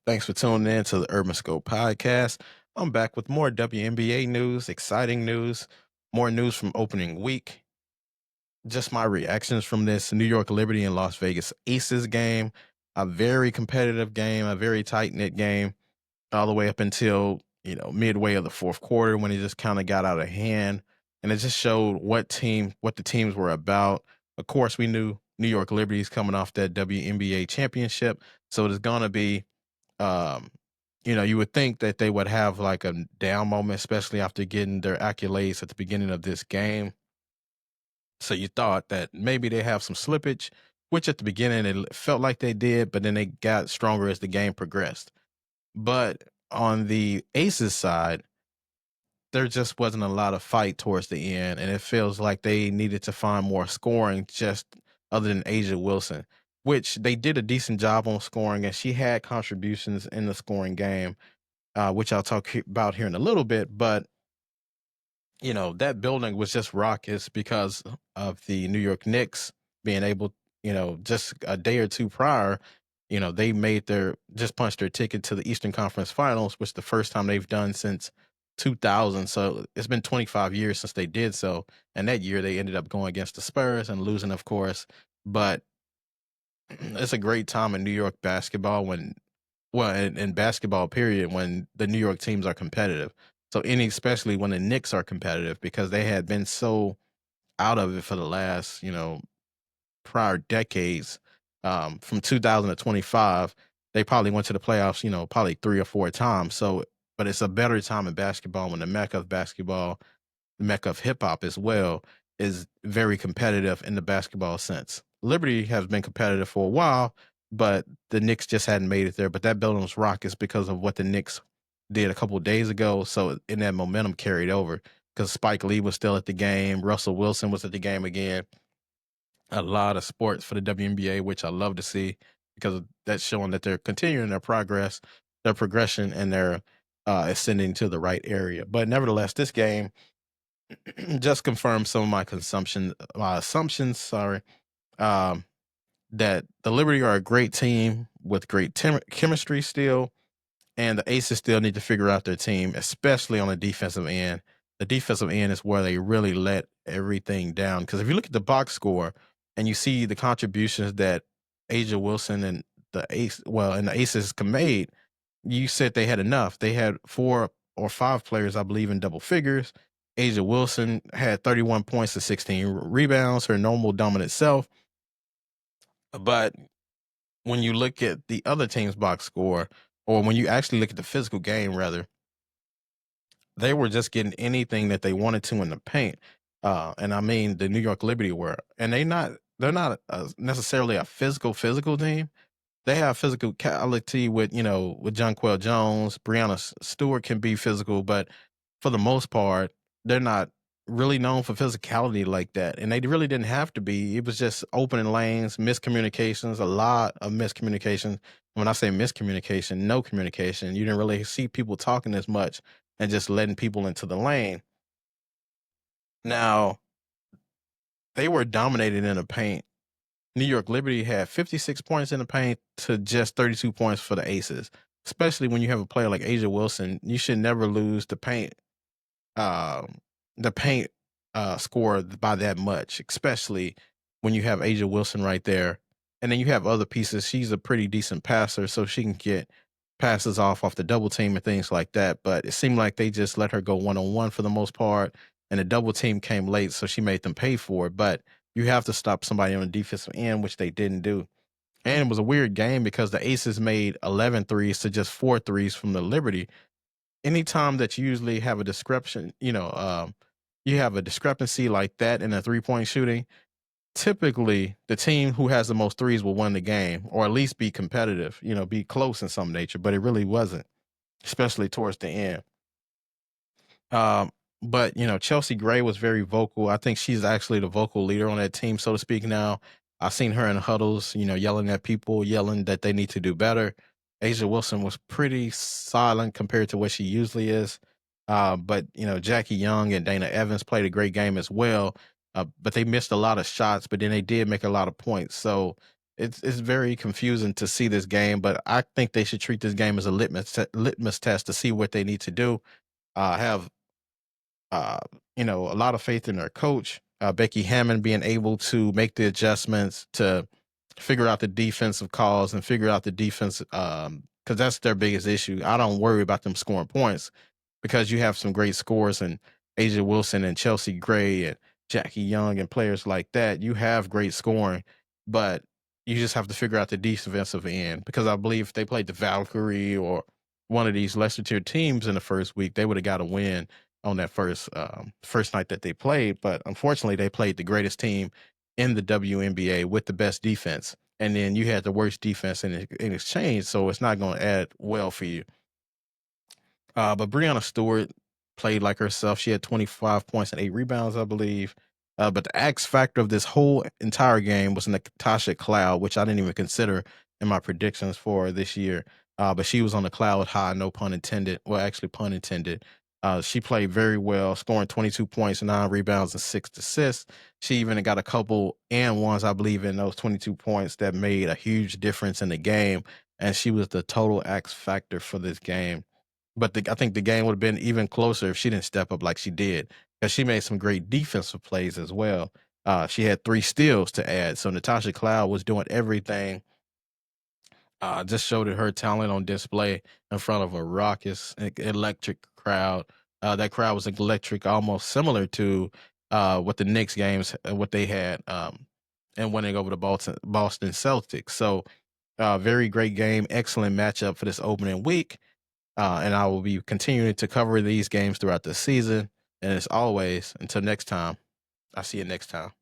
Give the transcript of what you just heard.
Thanks for tuning in to the Urban Scope podcast. I'm back with more WNBA news, exciting news, more news from opening week. Just my reactions from this New York Liberty and Las Vegas Aces game. A very competitive game, a very tight knit game, all the way up until midway of the fourth quarter when it just kind of got out of hand, and it just showed what the teams were about. Of course, we knew New York Liberty's coming off that WNBA championship, so it's gonna be um, you would think that they would have like a down moment, especially after getting their accolades at the beginning of this game. So you thought that maybe they have some slippage, which at the beginning it felt like they did, but then they got stronger as the game progressed. But on the Aces side, there just wasn't a lot of fight towards the end, and it feels like they needed to find more scoring just other than Asia Wilson, which they did a decent job on scoring, and she had contributions in the scoring game, which I'll talk about here in a little bit. But that building was just raucous because of the New York Knicks being able, just a day or two prior, they just punched their ticket to the Eastern Conference Finals, which is the first time they've done since 2000. So it's been 25 years since they did so. And that year they ended up going against the Spurs and losing, of course. But it's a great time in New York basketball in basketball period, when the New York teams are competitive. So especially when the Knicks are competitive, because they had been so out of it for the last, prior decades. From 2000 to 25, they probably went to the playoffs, probably 3 or 4 times. So, but it's a better time in basketball when the mecca of basketball, the mecca of hip hop as well, is very competitive in the basketball sense. Liberty has been competitive for a while, but the Knicks just hadn't made it there. But that building was raucous because of what the Knicks did a couple of days ago. So, in that momentum carried over because Spike Lee was still at the game, Russell Wilson was at the game again. A lot of sports for the WNBA, which I love to see because that's showing that they're continuing their progress, their progression, and they're ascending to the right area. But nevertheless, this game just confirmed some of my assumptions. Sorry, um, that the Liberty are a great team with great chemistry still, and the Aces still need to figure out their team, especially on the defensive end. The defensive end is where they really let everything down. Because if you look at the box score and you see the contributions that Asia Wilson and the Aces made, you said they had enough. They had 4 or 5 players, I believe, in double figures. Asia Wilson had 31 points to 16 rebounds, her normal dominant self. But when you look at the other team's box score, or when you actually look at the physical game, rather, they were just getting anything that they wanted to in the paint. And I mean, the New York Liberty were, and they're not necessarily a physical team. They have physicality with Jonquel Jones, Stewart can be physical, but for the most part, they're not really known for physicality like that. And they really didn't have to be. It was just opening lanes, miscommunications, a lot of miscommunication. When I say miscommunication, no communication. You didn't really see people talking as much and just letting people into the lane. Now, they were dominated in the paint. New York Liberty had 56 points in the paint to just 32 points for the Aces. Especially when you have a player like Asia Wilson, you should never lose um, the paint score by that much, especially when you have Asia Wilson right there. And then you have other pieces. She's a pretty decent passer, so she can get passes off the double team and things like that. But it seemed like they just let her go 1-on-1 for the most part. And the double team came late, so she made them pay for it. But you have to stop somebody on the defensive end, which they didn't do. And it was a weird game because the Aces made 11 threes to just 4 threes from the Liberty. Anytime that you usually have a discrepancy, you have a discrepancy like that in a 3-point shooting, typically the team who has the most threes will win the game, or at least be competitive, be close in some nature, but it really wasn't, especially towards the end. Um, but Chelsea Gray was very vocal. I think she's actually the vocal leader on that team, so to speak. Now, I've seen her in huddles, yelling at people, yelling that they need to do better. Asia Wilson was pretty silent compared to what she usually is. But Jackie Young and Dana Evans played a great game as well. But they missed a lot of shots, but then they did make a lot of points. So it's very confusing to see this game, but I think they should treat this game as a litmus test to see what they need to do. Have uh, a lot of faith in their coach, Becky Hammond, being able to make the adjustments to figure out the defensive calls and figure out the defense, because that's their biggest issue. I don't worry about them scoring points because you have some great scores and Asia Wilson and Chelsea Gray and Jackie Young and players like that. You have great scoring, but you just have to figure out the defensive end, because I believe if they played the Valkyrie or one of these lesser tier teams in the first week, they would have got a win on that first night that they played. But unfortunately, they played the greatest team in the WNBA with the best defense, and then you had the worst defense in exchange. So it's not going to add well for you. But Breanna Stewart played like herself. She had 25 points and 8 rebounds, I believe. But the X factor of this whole entire game was Natasha Cloud, which I didn't even consider in my predictions for this year. But she was on the cloud high, no pun intended. Well, actually, pun intended. She played very well, scoring 22 points, 9 rebounds, and 6 assists. She even got a couple and ones, I believe, in those 22 points that made a huge difference in the game. And she was the total X factor for this game. But I think the game would have been even closer if she didn't step up like she did, because she made some great defensive plays as well. She had 3 steals to add. So Natasha Cloud was doing everything. Just showed her talent on display in front of a raucous, electric crowd. That crowd was electric, almost similar to what the Knicks games, what they had, and winning over the Boston Celtics. So, very great game, excellent matchup for this opening week. And I will be continuing to cover these games throughout the season. And as always, until next time, I'll see you next time.